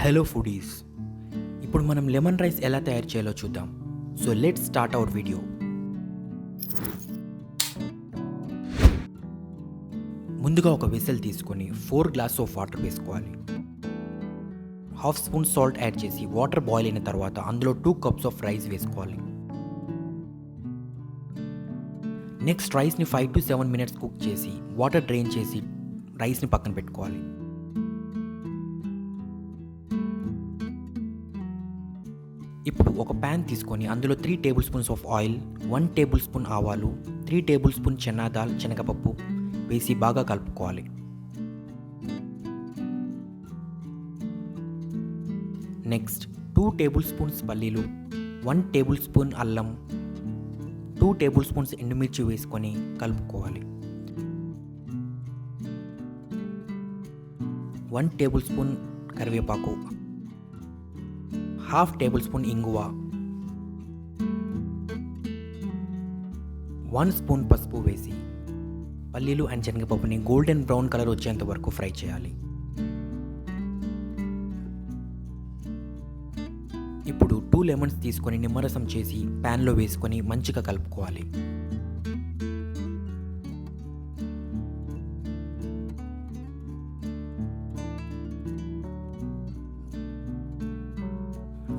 Hello foodies, ఇప్పుడు మనం lemon rice ఎలా తయారు చేయాలో చూద్దాం. So let's start our video. ముందుగా ఒక వెసల్ తీసుకొని 4 గ్లాస్ ఆఫ్ వాటర్ వేసుకోవాలి. హాఫ్ స్పూన్ సాల్ట్ యాడ్ చేసి వాటర్ బాయిల్ అయిన తర్వాత అందులో 2 కప్స్ ఆఫ్ రైస్ వేసుకోవాలి. నెక్స్ట్ రైస్ని 5 to 7 minutes కుక్ చేసి వాటర్ డ్రైన్ చేసి రైస్ని పక్కన పెట్టుకోవాలి. ఇప్పుడు ఒక ప్యాన్ తీసుకొని అందులో 3 table spoons of oil, 1 table spoon ఆవాలు, 3 టేబుల్ స్పూన్ చనా దాల్ శనగపప్పు వేసి బాగా కలుపుకోవాలి. నెక్స్ట్ 2 టేబుల్ స్పూన్స్ పల్లీలు, 1 టేబుల్ స్పూన్ అల్లం, 2 టేబుల్ స్పూన్స్ ఎండుమిర్చి వేసుకొని కలుపుకోవాలి. 1 టేబుల్ స్పూన్ కరివేపాకు, హాఫ్ టేబుల్ స్పూన్ ఇంగువ, 1 స్పూన్ పసుపు వేసి పల్లీలు అండ్ శనగపప్పుని గోల్డెన్ బ్రౌన్ కలర్ వచ్చేంత వరకు ఫ్రై చేయాలి. ఇప్పుడు 2 లెమన్స్ తీసుకొని నిమ్మరసం చేసి ప్యాన్లో వేసుకొని మంచిగా కలుపుకోవాలి.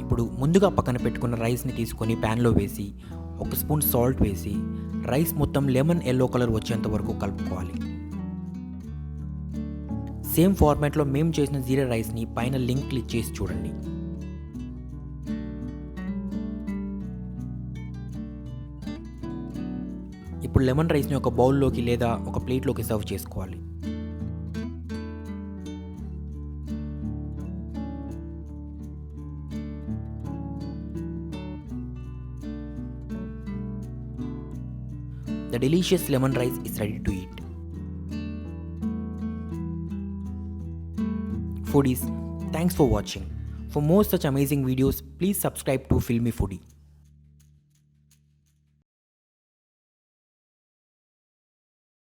ఇప్పుడు ముందుగా పక్కన పెట్టుకున్న రైస్ని తీసుకొని ప్యాన్లో వేసి 1 స్పూన్ సాల్ట్ వేసి రైస్ మొత్తం లెమన్ ఎల్లో కలర్ వచ్చేంత వరకు కలుపుకోవాలి. సేమ్ ఫార్మాట్లో మేము చేసిన జీరా రైస్ని పైన లింక్ క్లిక్ చేసి చూడండి. ఇప్పుడు లెమన్ రైస్ని ఒక బౌల్లోకి లేదా ఒక ప్లేట్లోకి సర్వ్ చేసుకోవాలి. The delicious lemon rice is ready to eat. Foodies, thanks for watching. For more such amazing videos, please subscribe to Filmy Foodie.